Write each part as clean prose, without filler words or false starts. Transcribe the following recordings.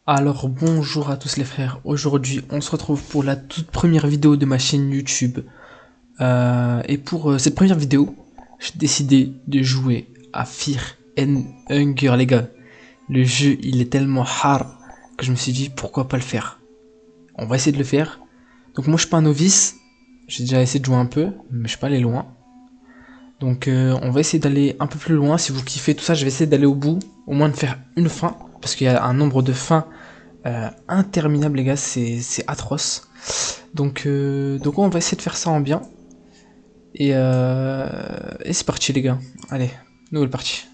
Alors bonjour à tous les frères, aujourd'hui on se retrouve pour la toute première vidéo de ma chaîne YouTube. Et pour cette première vidéo, j'ai décidé de jouer à Fear and Hunger les gars. Le jeu il est tellement hard que je me suis dit pourquoi pas le faire. On va essayer de le faire. Donc moi je suis pas un novice, j'ai déjà essayé de jouer un peu, mais je suis pas allé loin. Donc on va essayer d'aller un peu plus loin, si vous kiffez tout ça je vais essayer d'aller au bout, au moins de faire une fin, parce qu'il y a un nombre de fins interminable les gars, c'est atroce. Donc on va essayer de faire ça en bien. Et c'est parti les gars. Allez, nouvelle partie.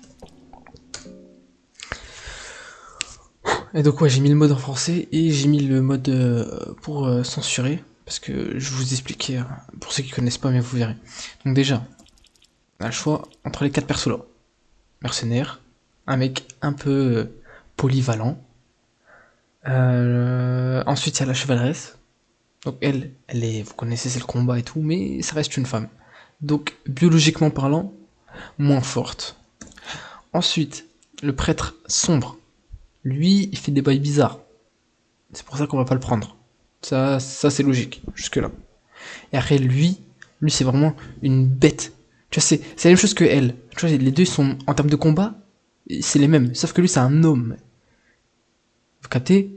Et donc ouais, j'ai mis le mode en français et j'ai mis le mode pour censurer. Parce que je vous explique, pour ceux qui connaissent pas, mais vous verrez. Donc déjà, on a le choix entre les 4 persos là. Mercenaire, un mec un peu polyvalent. Ensuite, il y a la chevaleresse. Donc elle est, vous connaissez, c'est le combat et tout, mais ça reste une femme. Donc biologiquement parlant, moins forte. Ensuite, le prêtre sombre. Lui, il fait des bails bizarres. C'est pour ça qu'on va pas le prendre. Ça c'est logique, jusque-là. Et après, lui c'est vraiment une bête. Tu vois, c'est la même chose que elle. Tu vois, les deux sont, en termes de combat, c'est les mêmes. Sauf que lui, c'est un homme. Vous captez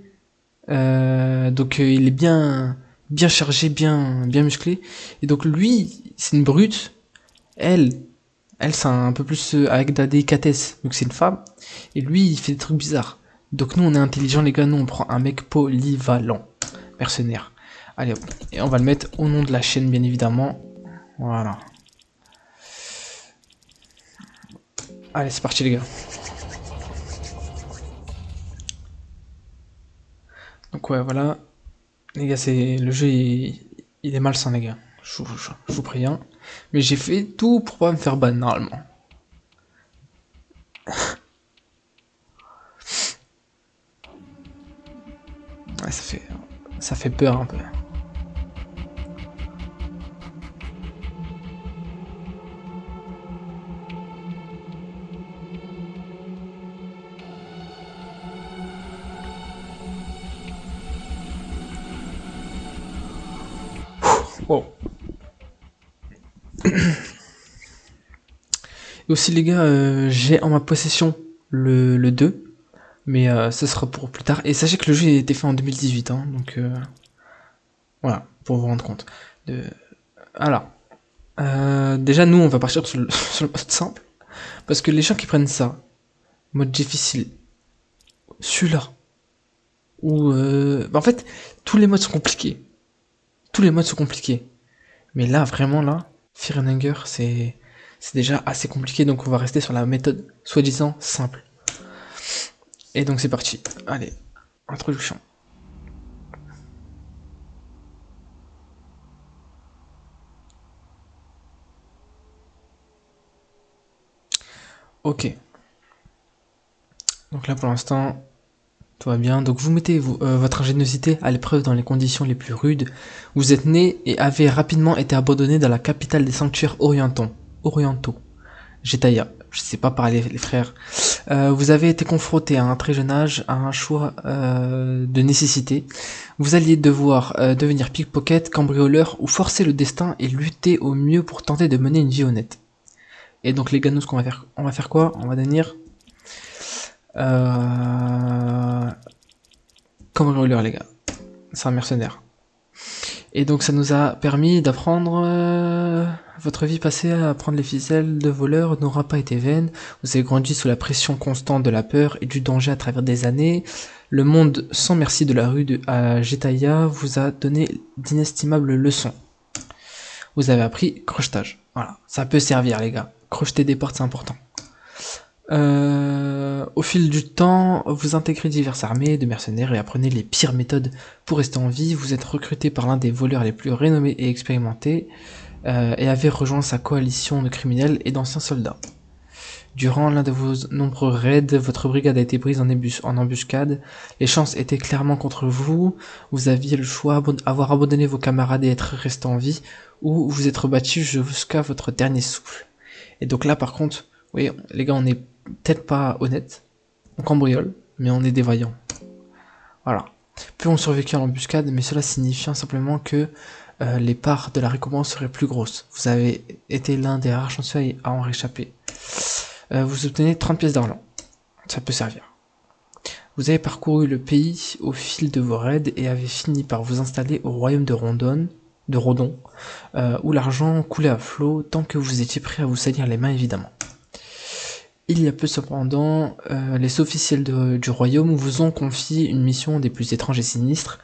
donc il est bien chargé, bien musclé. Et donc lui, c'est une brute. Elle, elle c'est un peu plus avec de la délicatesse, donc c'est une femme. Et lui, il fait des trucs bizarres. Donc nous, on est intelligent les gars, nous on prend un mec polyvalent, mercenaire. Allez hop, et on va le mettre au nom de la chaîne bien évidemment. Voilà. Allez, c'est parti les gars. Donc ouais, voilà. Les gars, c'est le jeu, il est malsain les gars. Je vous préviens. Mais j'ai fait tout pour pas me faire ban normalement. Ouais, ça fait peur un peu. Wow. Et aussi les gars, j'ai en ma possession le 2, mais ça sera pour plus tard. Et sachez que le jeu a été fait en 2018, hein, donc voilà, pour vous rendre compte. De... Alors, déjà nous on va partir sur sur le mode simple, parce que les gens qui prennent ça, mode difficile, celui-là, ou en fait, tous les modes sont compliqués. Tous les modes sont compliqués. Mais là, vraiment là, Fear and Hunger, c'est déjà assez compliqué, donc on va rester sur la méthode soi-disant simple. Et donc c'est parti. Allez, introduction. Ok. Donc là pour l'instant, tout va bien. Donc vous mettez votre ingéniosité à l'épreuve dans les conditions les plus rudes. Vous êtes né et avez rapidement été abandonné dans la capitale des sanctuaires orientaux. Jetaya. Je sais pas parler les frères. Vous avez été confronté à un très jeune âge à un choix de nécessité. Vous alliez devoir devenir pickpocket, cambrioleur ou forcer le destin et lutter au mieux pour tenter de mener une vie honnête. Et donc les gars, nous ce qu'on va faire quoi? On va devenir cambrioleur les gars. C'est un mercenaire. Et donc ça nous a permis d'apprendre votre vie passée à prendre les ficelles de voleur n'aura pas été vaine. Vous avez grandi sous la pression constante de la peur et du danger à travers des années. Le monde sans merci de la rue à Jetaya vous a donné d'inestimables leçons. Vous avez appris crochetage. Voilà, ça peut servir les gars. Crocheter des portes c'est important. Au fil du temps, vous intégrez diverses armées de mercenaires et apprenez les pires méthodes pour rester en vie. Vous êtes recruté par l'un des voleurs les plus renommés et expérimentés et avez rejoint sa coalition de criminels et d'anciens soldats. Durant l'un de vos nombreux raids, votre brigade a été prise en embuscade. Les chances étaient clairement contre vous. Vous aviez le choix d'avoir abandonné vos camarades et être resté en vie, ou vous être battu jusqu'à votre dernier souffle. Et donc là, par contre, oui, les gars, on est peut-être pas honnête, on cambriole, mais on est des vaillants. Voilà. Peu ont survécu à l'embuscade, mais cela signifiant simplement que les parts de la récompense seraient plus grosses. Vous avez été l'un des rares chanceux à en réchapper. Vous obtenez 30 pièces d'argent. Ça peut servir. Vous avez parcouru le pays au fil de vos raids et avez fini par vous installer au royaume de Rodon, où l'argent coulait à flot tant que vous étiez prêt à vous salir les mains évidemment. Il y a peu cependant, les officiels du royaume vous ont confié une mission des plus étranges et sinistres.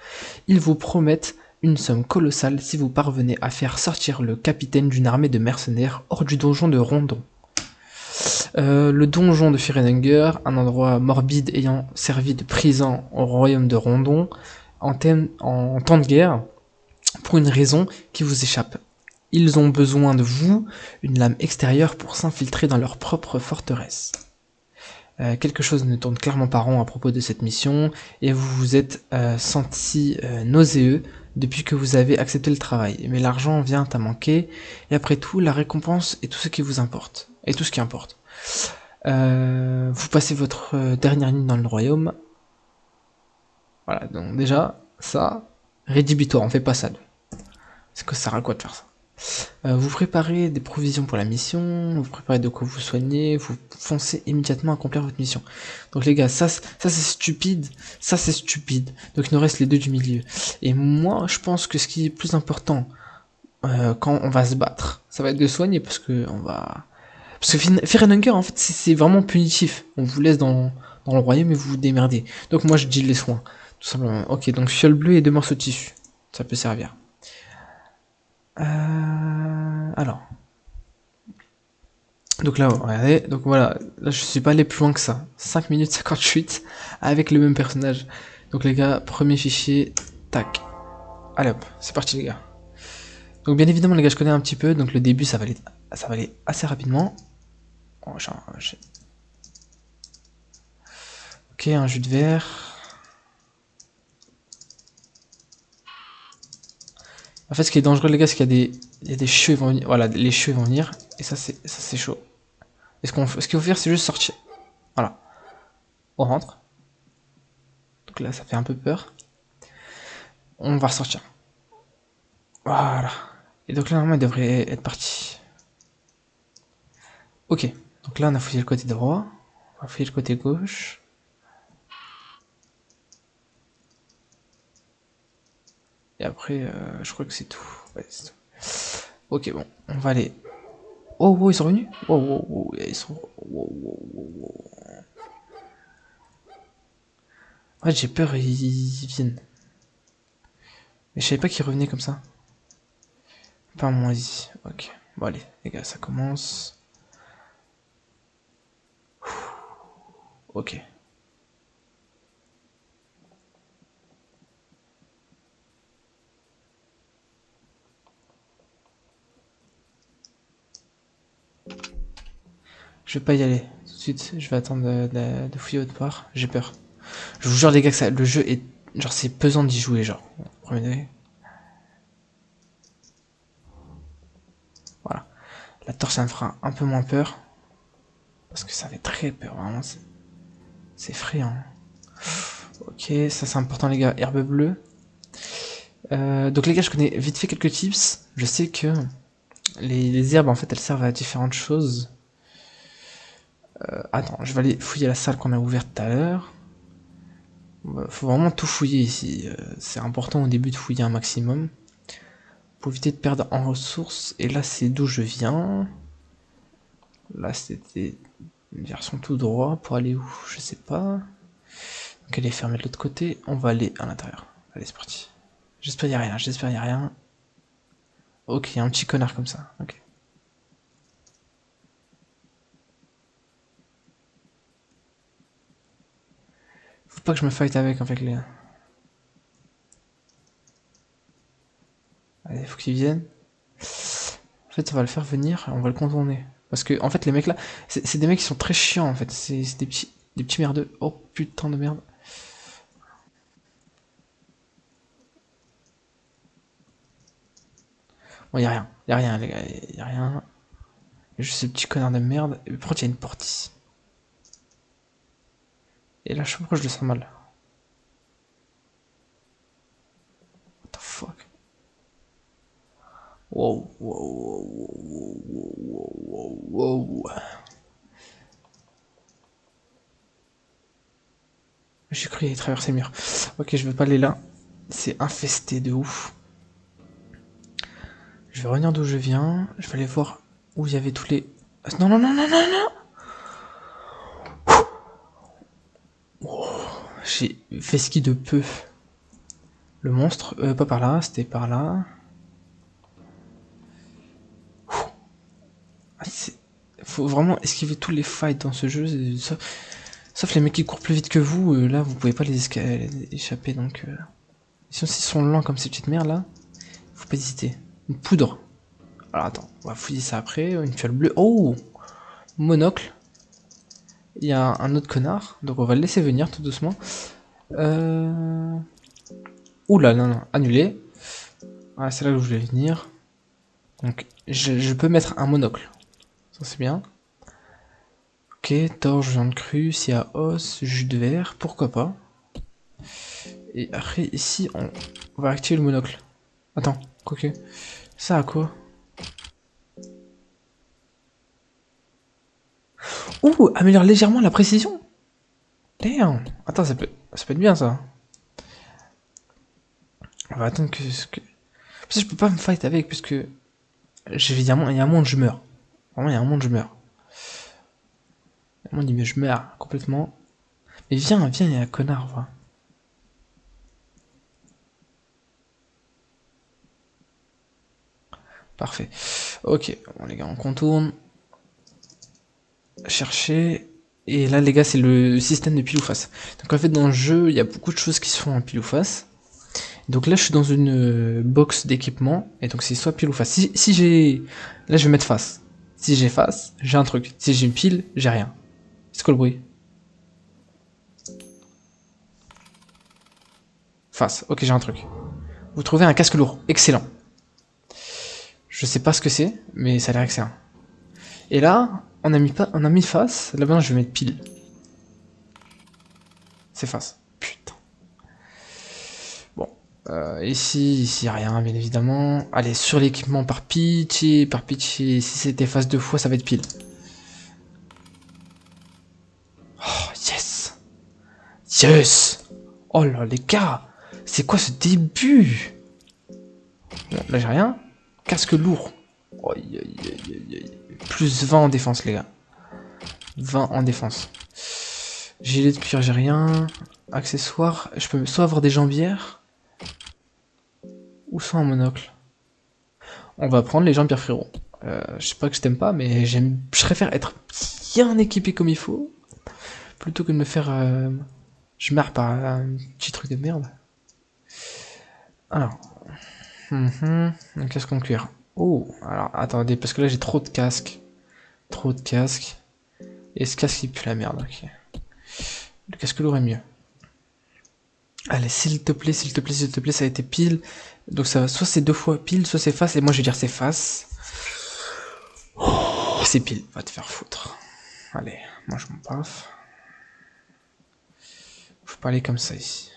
Ils vous promettent une somme colossale si vous parvenez à faire sortir le capitaine d'une armée de mercenaires hors du donjon de Rondon. Le donjon de Firenanger, un endroit morbide ayant servi de prison au royaume de Rondon, en temps de guerre, pour une raison qui vous échappe. Ils ont besoin de vous, une lame extérieure, pour s'infiltrer dans leur propre forteresse. Quelque chose ne tourne clairement pas rond à propos de cette mission, et vous vous êtes senti nauséeux depuis que vous avez accepté le travail. Mais l'argent vient à manquer, et après tout, la récompense est tout ce qui vous importe, et tout ce qui importe. Vous passez votre dernière nuit dans le royaume. Voilà, donc déjà, ça, rédhibitoire, on fait pas ça. C'est que ça sert à quoi de faire ça? Vous préparez des provisions pour la mission, vous préparez de quoi vous soigner, vous foncez immédiatement à accomplir votre mission. Donc les gars, ça c'est stupide, ça c'est stupide. Donc il nous reste les deux du milieu. Et moi, je pense que ce qui est plus important quand on va se battre, ça va être de soigner parce que on va... Parce que Fear and Hunger, en fait, c'est vraiment punitif. On vous laisse dans le royaume et vous vous démerdez. Donc moi, je dis les soins, tout simplement. Ok, donc fiole bleue et 2 morceaux de tissu. Ça peut servir. Alors. Donc là, regardez, donc voilà, là je suis pas allé plus loin que ça. 5 minutes 58 avec le même personnage. Donc les gars, premier fichier, tac. Allez hop, c'est parti les gars. Donc bien évidemment les gars, je connais un petit peu, donc le début ça va aller assez rapidement. Oh, ok, un jus de verre. En fait, ce qui est dangereux les gars, c'est qu'il y a des cheveux qui vont venir. Voilà, les cheveux vont venir, et ça c'est chaud. Et ce qu'il faut faire, c'est juste sortir. Voilà. On rentre. Donc là, ça fait un peu peur. On va ressortir. Voilà. Et donc là, normalement, il devrait être parti. Ok. Donc là, on a fouillé le côté droit. On va fouiller le côté gauche. Et après, je crois que c'est tout. Ouais, c'est tout. Ok, bon. On va aller... Oh, oh, ils sont revenus. Oh, oh, oh, ils sont... Oh, oh, oh, oh. Ouais, j'ai peur, ils viennent. Mais je savais pas qu'ils revenaient comme ça. Pas un moment ici. Ok. Bon, allez, les gars, ça commence. Ok. Je vais pas y aller. Tout de suite, je vais attendre de fouiller autre part. J'ai peur. Je vous jure, les gars, que le jeu est... Genre, c'est pesant d'y jouer, genre. Premier degré. Voilà. La torche, ça me fera un peu moins peur. Parce que ça fait très peur, vraiment. C'est effrayant. Ok, ça c'est important, les gars. Herbe bleue. Donc, les gars, je connais vite fait quelques tips. Je sais que les herbes, en fait, elles servent à différentes choses. Attends, je vais aller fouiller la salle qu'on a ouverte tout à l'heure. Faut vraiment tout fouiller ici. C'est important au début de fouiller un maximum. Pour éviter de perdre en ressources. Et là, c'est d'où je viens. Là, c'était une version tout droit. Pour aller où? Je sais pas. Donc elle est fermée de l'autre côté. On va aller à l'intérieur. Allez, c'est parti. J'espère qu'il y a rien. J'espère qu'il y a rien. Ok, il y a un petit connard comme ça. Ok. Faut pas que je me fight avec en fait les... Allez, faut qu'ils viennent. En fait, on va le faire venir et on va le contourner. Parce que, en fait, les mecs là, c'est des mecs qui sont très chiants en fait. C'est des petits merdeux. Oh putain de merde. Bon, y'a rien. Y'a rien, les gars. Y'a rien. Y'a juste ce petit connard de merde. Et pourquoi il y a une porte ici? Et là, je sais pas pourquoi je le sens mal. Wow, wow, wow, wow, wow, wow, wow. J'ai cru y traverser le mur. Ok, je veux pas aller là. C'est infesté de ouf. Je vais revenir d'où je viens. Je vais aller voir où il y avait tous les... Non, non, non, non, non, non. Oh, j'ai fait ski de peu. Le monstre, pas par là, c'était par là. Ah, faut vraiment esquiver tous les fights dans ce jeu. Sauf les mecs qui courent plus vite que vous, là vous pouvez pas les échapper donc. Si ils sont lents comme ces petites merdes là, faut pas hésiter. Une poudre. Alors attends, on va fouiller ça après. Une fiole bleue. Oh, monocle. Il y a un autre connard, donc on va le laisser venir tout doucement. Ouh là, non, non, annulé. Ah, c'est là où je voulais venir. Donc je peux mettre un monocle. Ça c'est bien. Ok, torche, viande crue, s'il y a os, jus de verre, pourquoi pas. Et après, ici, on va activer le monocle. Attends, quoique. Ça à quoi? Ouh, améliore légèrement la précision. Damn. Attends, ça peut être bien ça. On va attendre que... Parce que je peux pas me fight avec, puisque... Il y a un monde, je meurs. Vraiment, il y a un monde, je meurs. Il y a un monde, mais je meurs complètement. Mais viens, viens, il y a un connard, va. Parfait. Ok, bon les gars, on contourne. Chercher. Et là, les gars, c'est le système de pile ou face. Donc en fait, dans le jeu, il y a beaucoup de choses qui se font en pile ou face. Donc là, je suis dans une box d'équipement. Et donc c'est soit pile ou face. Si j'ai... Là, je vais mettre face. Si j'ai face, j'ai un truc. Si j'ai une pile, j'ai rien. C'est quoi le bruit? Face. Ok, j'ai un truc. Vous trouvez un casque lourd. Excellent. Je sais pas ce que c'est, mais ça a l'air excellent. Et là, on a mis face. Là maintenant, je vais mettre pile. C'est face. Putain. Bon. Ici, rien, bien évidemment. Allez, sur l'équipement par pitié. Par pitié. Si c'était face deux fois, ça va être pile. Oh, yes. Yes. Oh là, les gars. C'est quoi ce début? Bon, là, j'ai rien. Casque lourd. Oh, plus 20 en défense, les gars. 20 en défense. Gilet de cuir, j'ai rien. Accessoires, je peux soit avoir des jambières, ou soit un monocle. On va prendre les jambières, frérot. Je sais pas que je t'aime pas, mais je préfère être bien équipé comme il faut, plutôt que de me faire... je meurs par un petit truc de merde. Alors... un casque en cuir. Oh, alors attendez, parce que là j'ai trop de casques. Trop de casques. Et ce casque il pue la merde, ok. Le casque lourd est mieux. Allez, s'il te plaît, s'il te plaît, s'il te plaît, ça a été pile. Donc ça va, soit c'est deux fois pile, soit c'est face, et moi je vais dire c'est face. Oh, c'est pile, va te faire foutre. Allez, moi je m'en paf. Faut pas aller comme ça ici.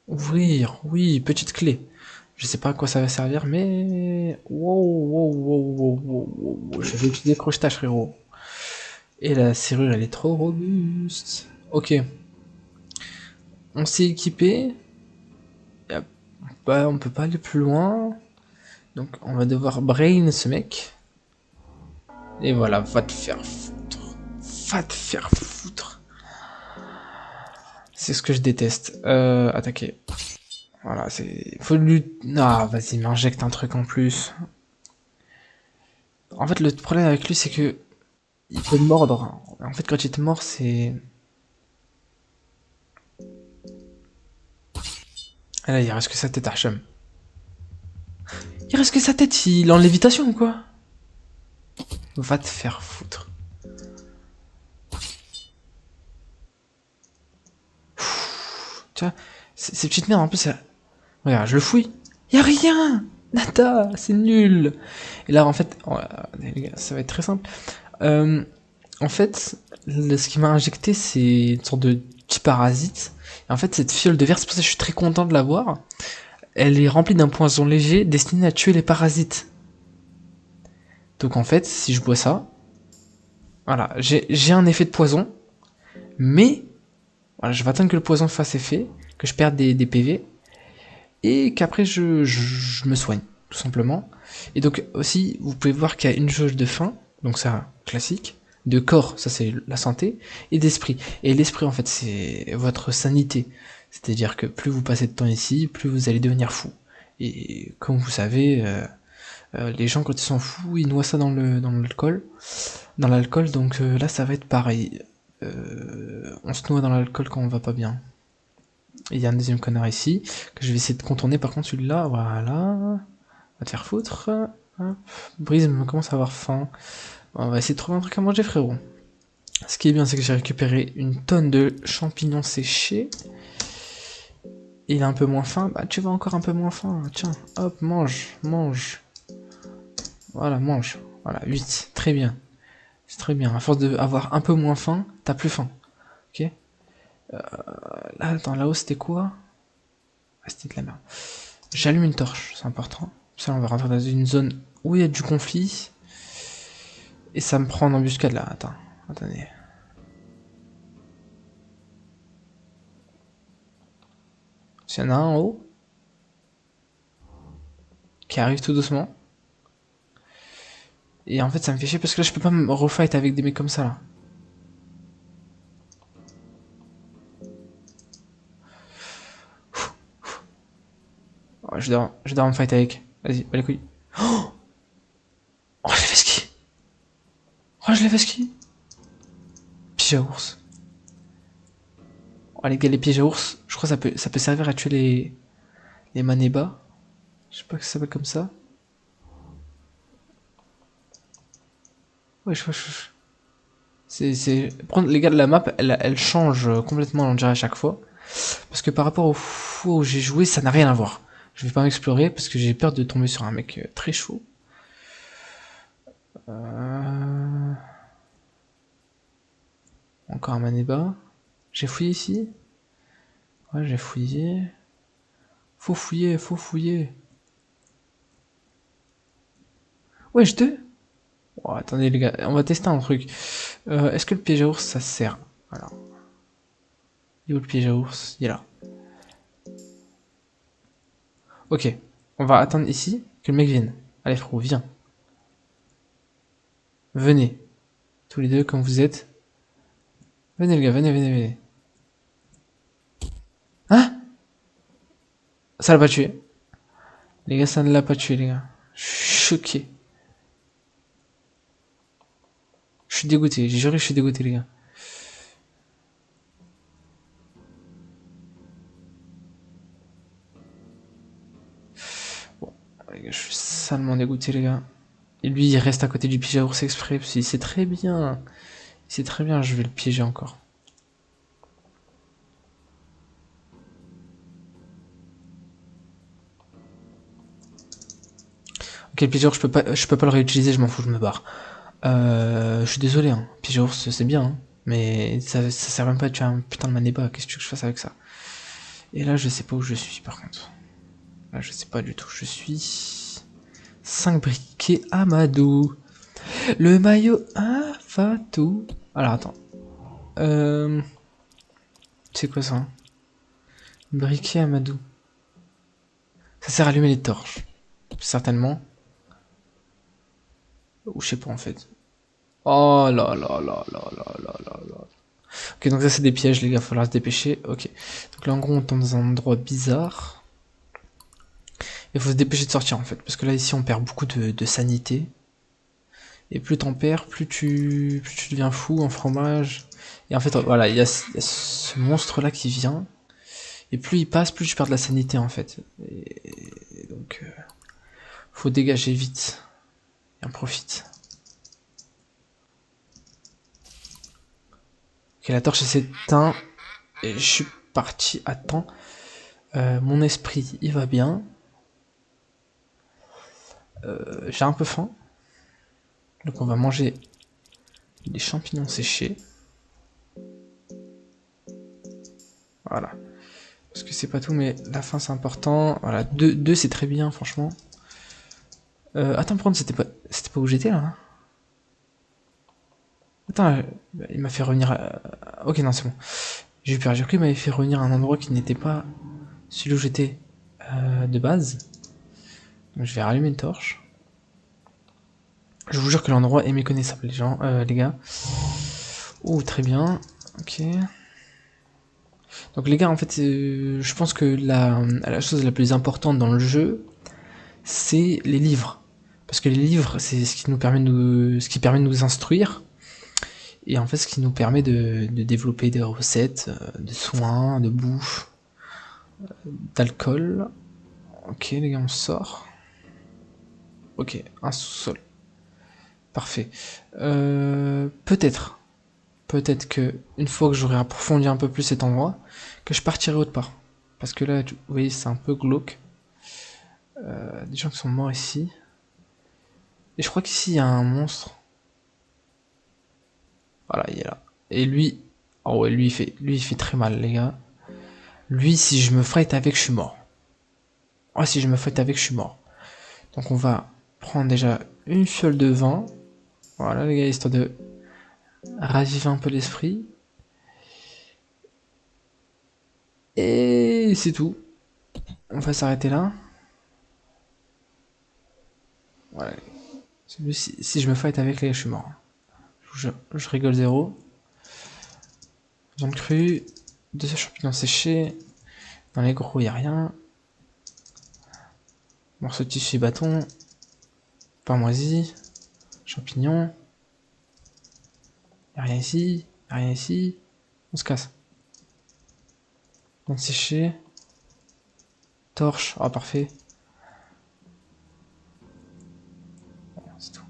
Ouvrir, oui, petite clé. Je sais pas à quoi ça va servir, mais... Wow, wow, wow, wow, wow, wow. Je vais utiliser crochetage, frérot. Et la serrure, elle est trop robuste. Ok. On s'est équipé. Bah, on peut pas aller plus loin. Donc, on va devoir brain ce mec. Et voilà, va te faire foutre. Va te faire foutre. C'est ce que je déteste. Attaquer. Voilà, c'est... Faut lui... Ah, vas-y, m'injecte un truc en plus. En fait, le problème avec lui, c'est que... Il peut mordre. En fait, quand il te mord, c'est... Ah là, il reste que sa tête, Archum. Il reste que sa tête, il est en lévitation ou quoi? Va te faire foutre. Tu vois, ces petites merdes, en plus, ça... Regarde, je le fouille. Y'a rien! Nada, c'est nul! Et là, en fait, oh, les gars, ça va être très simple. En fait, ce qui m'a injecté, c'est une sorte de petit parasite. Et en fait, cette fiole de verre, c'est pour ça que je suis très content de l'avoir. Elle est remplie d'un poison léger destiné à tuer les parasites. Donc en fait, si je bois ça, voilà, j'ai un effet de poison, mais voilà, je vais attendre que le poison fasse effet, que je perde des PV, et qu'après je me soigne, tout simplement. Et donc aussi, vous pouvez voir qu'il y a une jauge de faim, donc ça, classique, de corps, ça c'est la santé, et d'esprit. Et l'esprit, en fait, c'est votre sanité. C'est-à-dire que plus vous passez de temps ici, plus vous allez devenir fou. Et comme vous savez, les gens quand ils sont fous, ils noient ça dans l'alcool, donc là ça va être pareil. On se noie dans l'alcool quand on va pas bien. Et il y a un deuxième connard ici, que je vais essayer de contourner par contre celui-là, voilà. Va te faire foutre. Hop. Brise me commence à avoir faim. On va essayer de trouver un truc à manger, frérot. Ce qui est bien, c'est que j'ai récupéré une tonne de champignons séchés. Il a un peu moins faim. Bah, tu vas encore un peu moins faim. Tiens, hop, mange, mange. Voilà, mange. Voilà, 8. Très bien. C'est très bien. À force d'avoir un peu moins faim, t'as plus faim. Ok. Là, attends, là-haut, c'était quoi? Ah, c'était de la merde. J'allume une torche, c'est important. Ça, on va rentrer dans une zone où il y a du conflit. Et ça me prend en embuscade là. Attends, attendez. S'il y en a un en haut qui arrive tout doucement. Et en fait, ça me fait chier parce que là, je peux pas me refight avec des mecs comme ça là. Oh, je dois me fight avec. Vas-y, bah les couilles. Oh, oh, je l'ai fait ski. Oh, je l'ai fait ski. Piège à ours. Oh, les gars, les pièges à ours, je crois que ça peut servir à tuer les manébas. Je sais pas que ça s'appelle comme ça. Wesh, wesh, wesh. Prendre les gars de la map, elle change complètement, on dirait à chaque fois. Parce que par rapport aux fois où j'ai joué, ça n'a rien à voir. Je vais pas m'explorer parce que j'ai peur de tomber sur un mec très chaud. Encore un manéba. J'ai fouillé ici. Ouais, j'ai fouillé. Faut fouiller, faut fouiller. Wesh, deux. Oh, attendez les gars, on va tester un truc. Est-ce que le piège à ours ça sert? Alors, il est où le piège à ours? Il est là. Ok, on va attendre ici que le mec vienne. Allez frérot, viens. Venez. Tous les deux comme vous êtes. Venez les gars, venez, venez, venez. Hein? Ça l'a pas tué. Les gars, ça ne l'a pas tué les gars. Je suis choqué. Je suis dégoûté, j'ai juré que je suis dégoûté les gars. Bon, les gars, je suis salement dégoûté les gars. Et lui, il reste à côté du piège à ours exprès, parce qu'il sait très bien. Il sait très bien, je vais le piéger encore. Ok, le piège à ours, je peux pas le réutiliser, je m'en fous, je me barre. Je suis désolé, hein. Piège à ours, c'est bien, hein. Mais ça sert même pas à tuer un putain de manéba, qu'est-ce que tu veux que je fasse avec ça? Et là, je sais pas où je suis par contre. Là, je sais pas du tout, je suis 5 briquets Amadou. Le maillot Afatou. Alors attends. C'est quoi ça? Briquet Amadou. Ça sert à allumer les torches. Certainement. Ou je sais pas en fait. Oh là là là là là là là là. Ok, donc ça c'est des pièges les gars, falloir se dépêcher. Ok. Donc là en gros on tombe dans un endroit bizarre. Il faut se dépêcher de sortir en fait. Parce que là ici on perd beaucoup de sanité. Et plus t'en perds, plus tu deviens fou en fromage. Et en fait voilà, il y a ce monstre là qui vient. Et plus il passe, plus tu perds de la sanité en fait. Et donc faut dégager vite. Et on profite. Ok, la torche s'éteint. Et je suis parti à temps. Mon esprit, il va bien. J'ai un peu faim. Donc on va manger des champignons séchés. Voilà. Parce que c'est pas tout, mais la faim c'est important. Voilà, deux c'est très bien, franchement. Attends, par contre, c'était pas où j'étais là, hein. Attends, il m'a fait revenir. Ok, non, c'est bon. J'ai eu peur. J'ai cru qu'il m'avait fait revenir à un endroit qui n'était pas celui où j'étais de base. Donc, je vais rallumer une torche. Je vous jure que l'endroit est méconnaissable, les gars. Oh, très bien. Ok. Donc, les gars, en fait, je pense que la chose la plus importante dans le jeu, c'est les livres. Parce que les livres, c'est ce qui nous permet ce qui permet de nous instruire. Et en fait, ce qui nous permet de développer des recettes, de soins, de bouffe, d'alcool. Ok, les gars, on sort. Ok, un sous-sol. Parfait. Peut-être que une fois que j'aurai approfondi un peu plus cet endroit, que je partirai autre part. Parce que là, vous voyez, c'est un peu glauque. Des gens qui sont morts ici. Et je crois qu'ici, il y a un monstre. Voilà, il est là. Et lui, oh ouais, lui, il fait très mal, les gars. Lui, si je me fight avec, je suis mort. Oh, si je me fight avec, je suis mort. Donc on va prendre déjà une fiole de vin. Voilà, les gars, histoire de raviver un peu l'esprit. Et c'est tout. On va s'arrêter là. Voilà. Si je me fight avec, les gars, je suis mort. Je rigole zéro. Viande crue. 2 champignons séchés. Dans les gros, y a rien. Morceau de tissu bâton. Pain moisi. Champignons. Y'a rien ici. Y'a rien ici. On se casse. Viande séchée. Torche. Ah, parfait. C'est tout.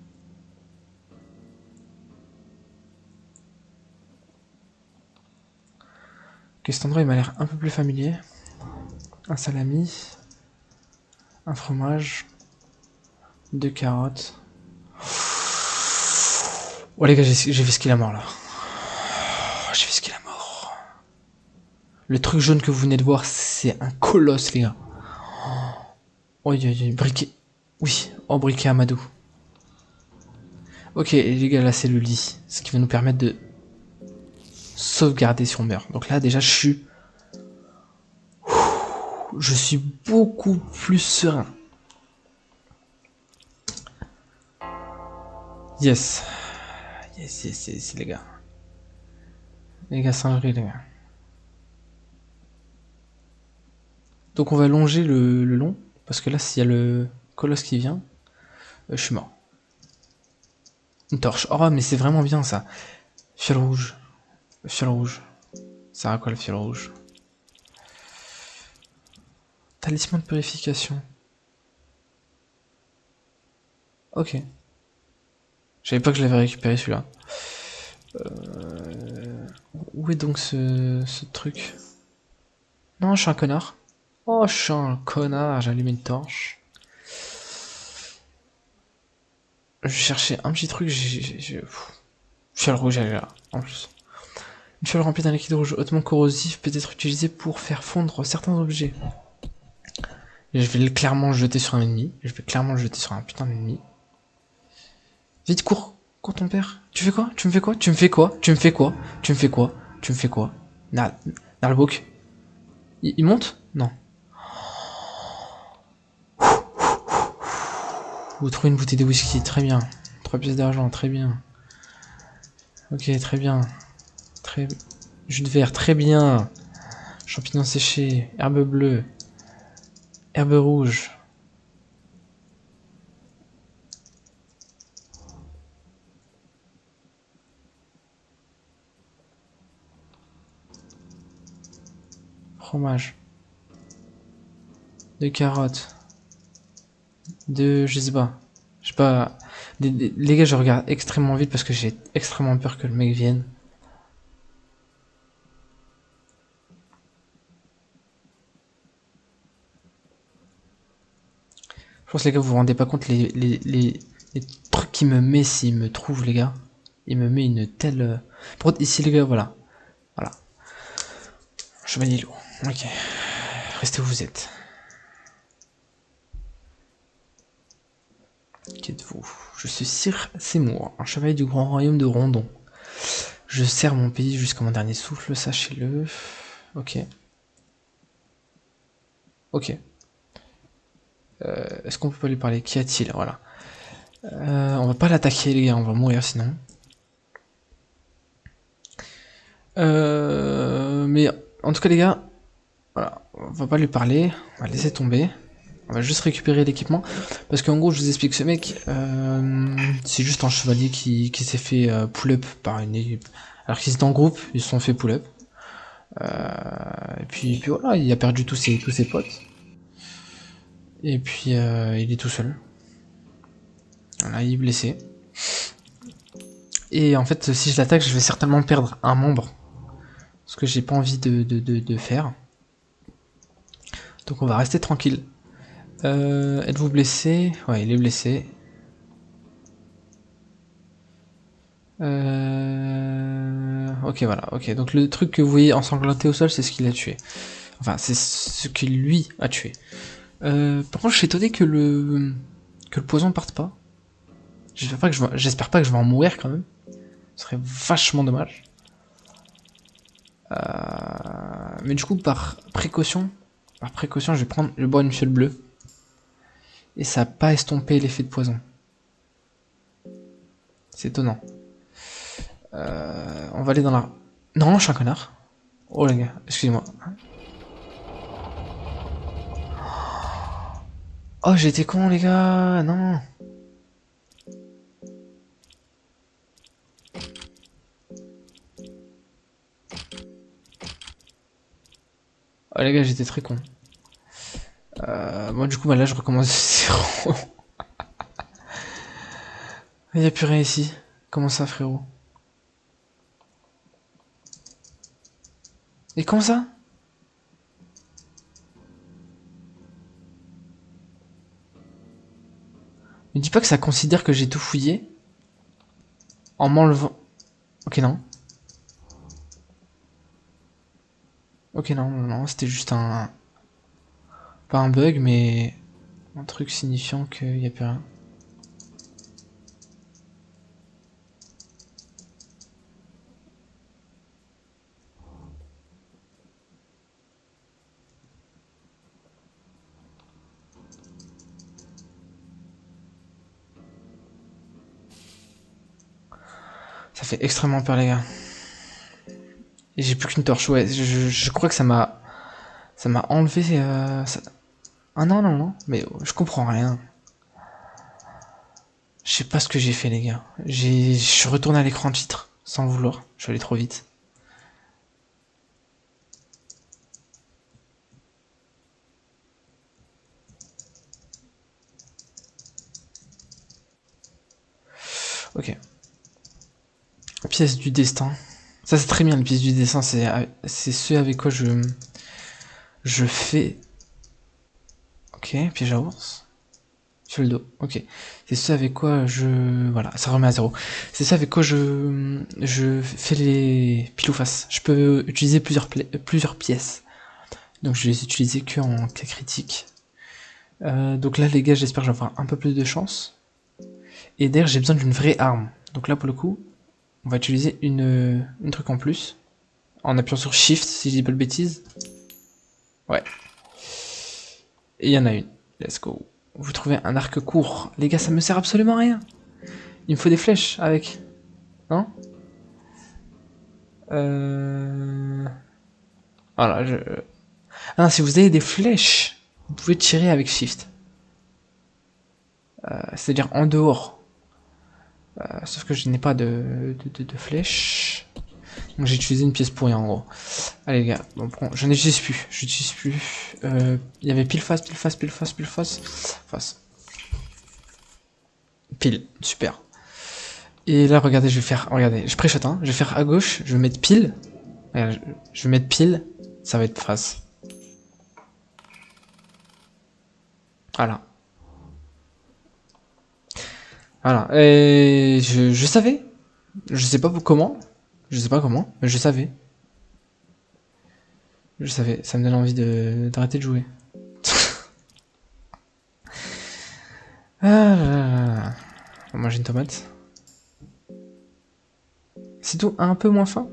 Ok, cet endroit il m'a l'air un peu plus familier. Un salami. Un fromage. 2 carottes. Oh les gars, j'ai visqué la mort là. Oh, j'ai visqué la mort. Le truc jaune que vous venez de voir, c'est un colosse, les gars. Oh, briquet. Oui, oh, briquet Amadou. Ok, les gars, là c'est le lit. Ce qui va nous permettre de sauvegarder si on meurt. Donc là, déjà, je suis beaucoup plus serein. Yes. Yes, les gars. Les gars, singerie, les gars. Donc on va longer le long. Parce que là, s'il y a le colosse qui vient, je suis mort. Une torche. Oh, mais c'est vraiment bien ça. Fiole rouge. Fiole rouge. Ça sert à quoi le fiole rouge? Talisman de purification. Ok. Je savais pas que je l'avais récupéré celui-là. Où est donc ce truc? Non, je suis un connard. Oh, je suis un connard, j'ai allumé une torche. Je cherchais un petit truc, fiole rouge, elle est là, en plus. Une fiole remplie d'un liquide rouge hautement corrosif peut être utilisée pour faire fondre certains objets. Et je vais clairement le jeter sur un ennemi. Je vais clairement le jeter sur un putain d'ennemi. Vite, cours. Cours ton père. Tu fais quoi? Tu me fais quoi? Tu me fais quoi? Tu me fais quoi? Tu me fais quoi? Tu me fais quoi? Nalbok. Il monte? Non. Vous trouvez une bouteille de whisky, très bien. 3 pièces d'argent, très bien. Ok, très bien. Jus de verre, très bien. Champignons séchés, herbe bleue, herbe rouge. Fromage. 2 carottes. 2, je sais pas. Je sais pas. Les gars, je regarde extrêmement vite parce que j'ai extrêmement peur que le mec vienne. Je pense les gars, vous vous rendez pas compte les trucs qu'il me met s'il me trouve, les gars. Il me met une telle... Par contre, ici les gars, voilà. Voilà. Chevalier lourd. Ok. Restez où vous êtes. Je suis Sir Seymour, un chevalier du grand royaume de Rondon. Je sers mon pays jusqu'à mon dernier souffle, sachez-le. Ok. Ok. Est-ce qu'on peut pas lui parler? Qu'y a-t-il? Voilà. On va pas l'attaquer les gars, on va mourir sinon. Mais en tout cas les gars, voilà, on va pas lui parler, on va laisser tomber. On va juste récupérer l'équipement. Parce qu'en gros, je vous explique, ce mec, c'est juste un chevalier qui s'est fait pull-up par une équipe. Alors qu'ils étaient en groupe, ils se sont fait pull-up. Et puis voilà, il a perdu tous ses potes. Et puis il est tout seul. Voilà, il est blessé. Et en fait, si je l'attaque, je vais certainement perdre un membre. Ce que j'ai pas envie de faire. Donc on va rester tranquille. Êtes-vous blessé? Ouais, il est blessé. Ok, voilà, ok. Donc le truc que vous voyez ensanglanté au sol, c'est ce qu'il a tué. Enfin, c'est ce que lui a tué. Par contre, je suis étonné que le poison parte pas. J'espère pas que je vais en mourir quand même. Ce serait vachement dommage. Mais du coup, par précaution, je vais boire une fiole bleue. Et ça n'a pas estompé l'effet de poison. C'est étonnant. On va aller dans la... Non, je suis un connard. Oh les gars, excusez-moi. Oh, j'ai été con les gars, non. Oh les gars, j'étais très con. Moi du coup, bah, là je recommence de zéro. Il n'y a plus rien ici. Comment ça, frérot? Et comment ça? Me dis pas que ça considère que j'ai tout fouillé en m'enlevant. Ok, non. Ok, non, non, c'était juste un... Pas un bug, mais... Un truc signifiant qu'il n'y a plus rien. Ça fait extrêmement peur, les gars. Et j'ai plus qu'une torche, ouais. Je crois que ça m'a... Ça m'a enlevé... Ah non, non, non. Mais je comprends rien. Je sais pas ce que j'ai fait, les gars. Je suis retourné à l'écran titre, sans le vouloir. Je suis allé trop vite. Ok. Pièce du destin. Ça c'est très bien, les pièces du destin, c'est ce avec quoi je fais. Ok, piège à ours. Sur le dos, ok. C'est ce avec quoi je... Voilà, ça remet à zéro. C'est ça avec quoi je fais les pile ou face. Je peux utiliser plusieurs pièces. Donc je vais les utiliser que en cas critique. Donc là les gars, j'espère que je vais avoir un peu plus de chance. Et d'ailleurs j'ai besoin d'une vraie arme. Donc là pour le coup, on va utiliser une truc en plus. En appuyant sur Shift, si je dis pas de bêtises. Ouais. Et il y en a une. Let's go. Vous trouvez un arc court. Les gars, ça me sert absolument à rien. Il me faut des flèches avec. Non? Voilà, Ah non, si vous avez des flèches, vous pouvez tirer avec Shift. C'est-à-dire en dehors. Sauf que je n'ai pas de flèches. Donc j'ai utilisé une pièce pour rien en gros. Allez les gars, bon, j'en utilise plus. J'utilise plus. Il y avait pile face. Face. Pile, super. Et là regardez, je vais faire. Regardez, je préchote, hein. Je vais faire à gauche, je vais mettre pile. Regarde, je vais mettre pile, ça va être face. Voilà. Voilà. Et je savais. Je sais pas comment. Je sais pas comment, mais je savais. Je savais. Ça me donne envie d'arrêter de jouer. Ah là là là. On va manger une tomate. C'est tout, un peu moins faim.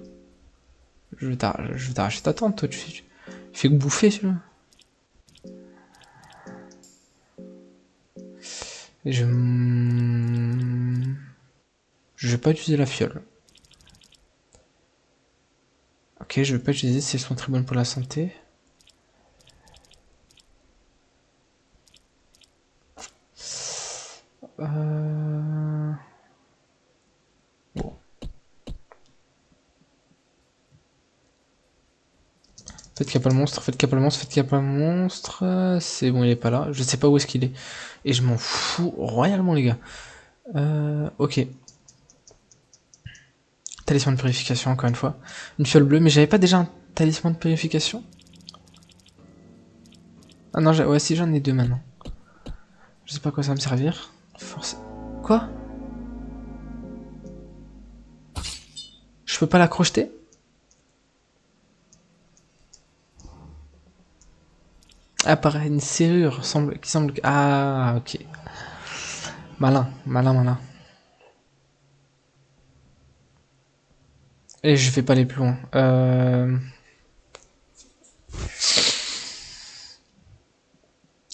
Je vais t'arracher ta tente, toi, tu fais que bouffer, celui-là. Et je vais pas utiliser la fiole. Ok, je vais pas utiliser si elles sont très bonnes pour la santé. Bon. Faites qu'il n'y a pas le monstre, faites qu'il n'y a pas le monstre, faites qu'il n'y a pas le monstre. C'est bon, il est pas là. Je sais pas où est-ce qu'il est. Et je m'en fous royalement, les gars. Ok. Talisman de purification, encore une fois. Une fiole bleue, mais j'avais pas déjà un talisman de purification? Ah non, ouais, si j'en ai deux maintenant. Je sais pas à quoi ça va me servir. Force. Quoi? Je peux pas la crocheter? Apparaît une serrure qui semble... Ah, ok. Malin, malin, malin. Et je vais pas aller plus loin.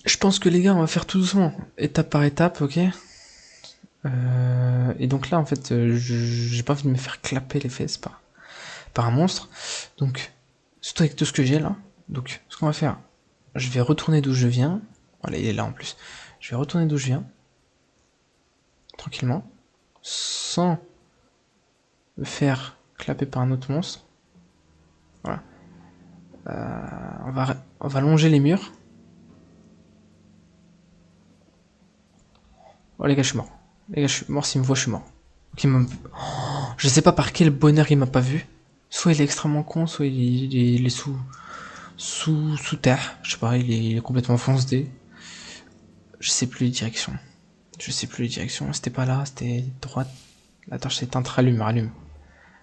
Je pense que les gars, on va faire tout doucement, étape par étape, ok. Et donc là, en fait, j'ai pas envie de me faire clapper les fesses par un monstre. Donc, surtout avec tout ce que j'ai là. Donc, ce qu'on va faire, je vais retourner d'où je viens. Voilà, il est là en plus. Je vais retourner d'où je viens. Tranquillement. Sans me faire clapper par un autre monstre. Voilà. On va longer les murs. Oh les gars, je suis mort. Les gars, je suis mort. S'il me voit, je suis mort. Okay, je sais pas par quel bonheur il m'a pas vu. Soit il est extrêmement con, soit il est sous terre. Je sais pas, il est complètement foncé. Je sais plus les directions. Je sais plus les directions. C'était pas là, c'était droite. La torche s'est éteinte, rallume.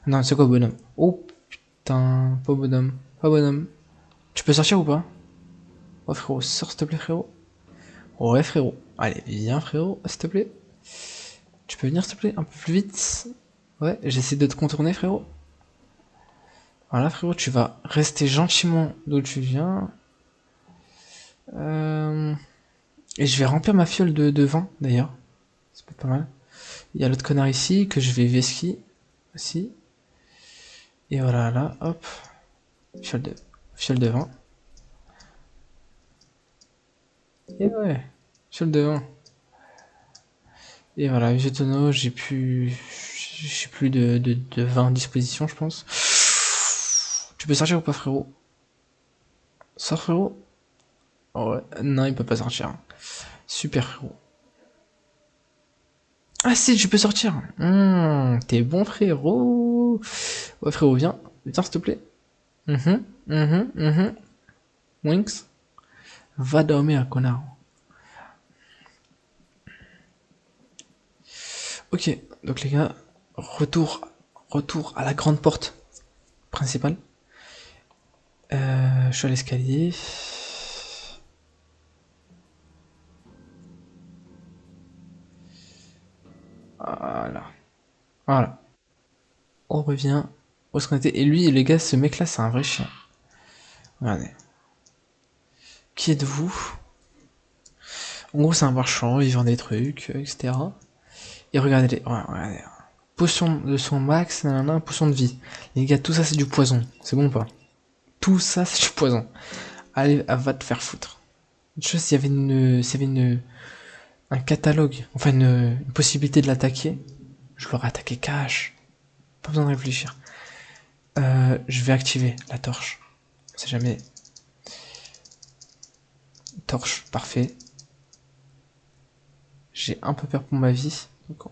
Non, c'est quoi bonhomme? Oh putain, pas bonhomme. Pas bonhomme. Tu peux sortir ou pas? Oh frérot, sors s'il te plaît frérot. Ouais frérot. Allez, viens frérot, s'il te plaît. Tu peux venir s'il te plaît un peu plus vite? Ouais, j'essaie de te contourner frérot. Voilà frérot, tu vas rester gentiment d'où tu viens. Et je vais remplir ma fiole de vin d'ailleurs. Ça peut être pas mal. Il y a l'autre connard ici que je vais vesquiller aussi. Et voilà là, hop. Fiole de vin. Et ouais, fiole de vin. Et voilà, j'ai tonneau, j'ai plus de vin à disposition, je pense. Tu peux sortir ou pas, frérot? Sors, frérot. Oh, ouais, non, il peut pas sortir. Super, frérot. Ah si, tu peux sortir. T'es bon, frérot. Ouais, frérot, viens. Viens, s'il te plaît. Winx. Va dormir, connard. Ok, donc les gars, retour à la grande porte principale. Je suis à l'escalier. Voilà. On revient où est-ce qu'on était. Et lui, les gars, ce mec-là, c'est un vrai chien. Regardez. Qui êtes-vous? En gros, c'est un marchand, il vend des trucs, etc. Et regardez, regardez. Potion de son max, nanana, potion de vie. Les gars, tout ça, c'est du poison. C'est bon ou pas? Tout ça, c'est du poison. Allez, va te faire foutre. Une chose, s'il y avait un catalogue, enfin une possibilité de l'attaquer, je l'aurais attaqué cash. Pas besoin de réfléchir. Je vais activer la torche. On sait jamais. Torche, parfait. J'ai un peu peur pour ma vie. Donc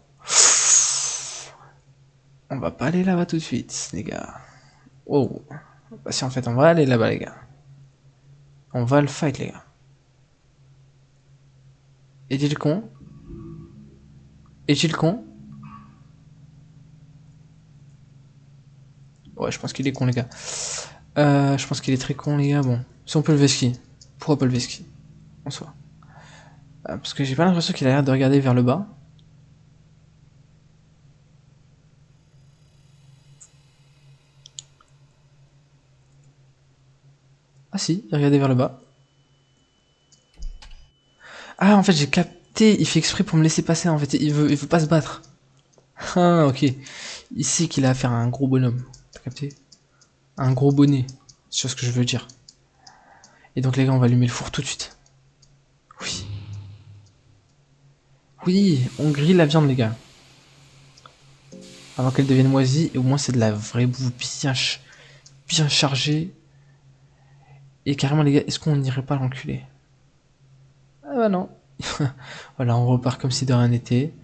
on va pas aller là-bas tout de suite, les gars. Oh. Bah si en fait on va aller là-bas, les gars. On va le fight, les gars. Est-il con? Est-il con? Ouais, je pense qu'il est con, les gars. Je pense qu'il est très con, les gars. Bon, si on peut le vesquiller, pourquoi pas le vesquiller en soi? Parce que j'ai pas l'impression qu'il a l'air de regarder vers le bas. Ah si, il regardait vers le bas. Ah, en fait, j'ai capté. Il fait exprès pour me laisser passer, en fait. Il veut pas se battre. Ah, ok. Il sait qu'il a affaire à un gros bonhomme. T'as capté? Un gros bonnet. C'est ce que je veux dire. Et donc, les gars, on va allumer le four tout de suite. Oui. Oui, on grille la viande, les gars. Avant qu'elle devienne moisie. Et au moins, c'est de la vraie bouffe bien chargée. Et carrément, les gars, est-ce qu'on n'irait pas l'enculer? Ah bah non. Voilà, on repart comme si de rien n'était.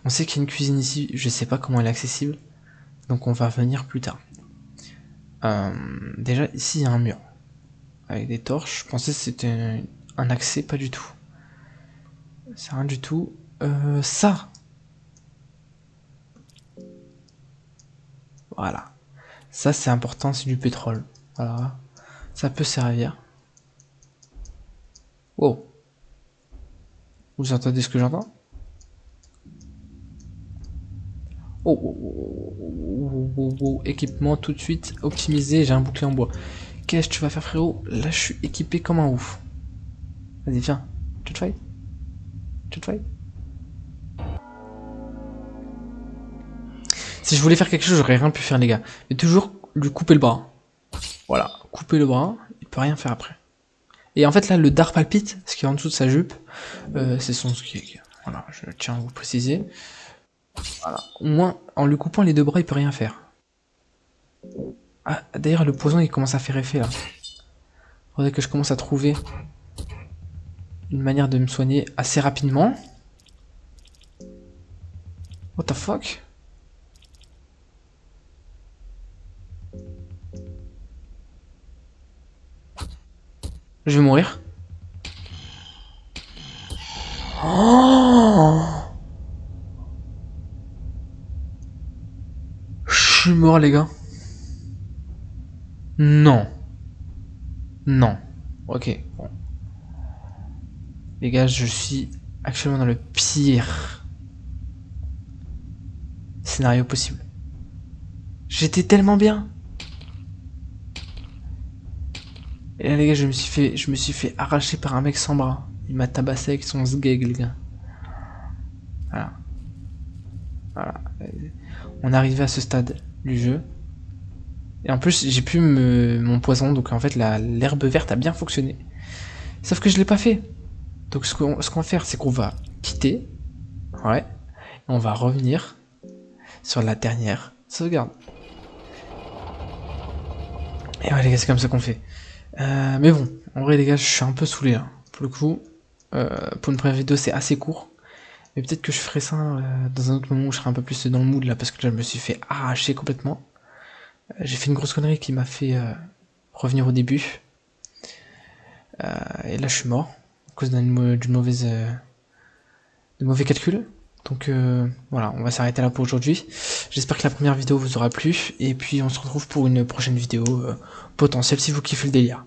On sait qu'il y a une cuisine ici. Je sais pas comment elle est accessible. Donc, on va venir plus tard. Déjà, ici, il y a un mur. Avec des torches. Je pensais que c'était un accès, pas du tout. C'est rien du tout. Ça. Voilà. Ça, c'est important, c'est du pétrole. Voilà. Ça peut servir. Wow. Vous entendez ce que j'entends? Oh, oh, oh, oh, oh, équipement tout de suite optimisé, j'ai un bouclier en bois. Qu'est-ce que tu vas faire, frérot? Là, je suis équipé comme un ouf. Vas-y, viens. Tu te fight? Tu te fight? Si je voulais faire quelque chose, j'aurais rien pu faire, les gars. Mais toujours lui couper le bras. Voilà, couper le bras, il peut rien faire après. Et en fait, là, le dard palpite, ce qui est en dessous de sa jupe, c'est son ski. Voilà, je tiens à vous préciser. Voilà. Au moins, en lui coupant les deux bras, il peut rien faire. Ah, d'ailleurs, le poison, il commence à faire effet, là. Faudrait que je commence à trouver une manière de me soigner assez rapidement. What the fuck? Je vais mourir. Oh, je suis mort, les gars. Non. Non. Ok, bon. Les gars, je suis actuellement dans le pire scénario possible. J'étais tellement bien. Et là, les gars, je me suis fait arracher par un mec sans bras. Il m'a tabassé avec son sgeg, les gars. Voilà. Voilà. On est arrivé à ce stade du jeu. Et en plus, j'ai pu mon poison, donc en fait, l'herbe verte a bien fonctionné. Sauf que je l'ai pas fait. Donc ce qu'on va faire, c'est qu'on va quitter. Ouais. Et on va revenir sur la dernière sauvegarde. Et ouais, les gars, c'est comme ça qu'on fait. Mais bon, en vrai, les gars, je suis un peu saoulé là. Pour le coup, pour une première vidéo, c'est assez court. Mais peut-être que je ferai ça dans un autre moment où je serai un peu plus dans le mood là, parce que là, je me suis fait arracher complètement. J'ai fait une grosse connerie qui m'a fait revenir au début. Et là, je suis mort à cause de mauvais calcul. Donc voilà, on va s'arrêter là pour aujourd'hui. J'espère que la première vidéo vous aura plu. Et puis on se retrouve pour une prochaine vidéo potentielle si vous kiffez le délire.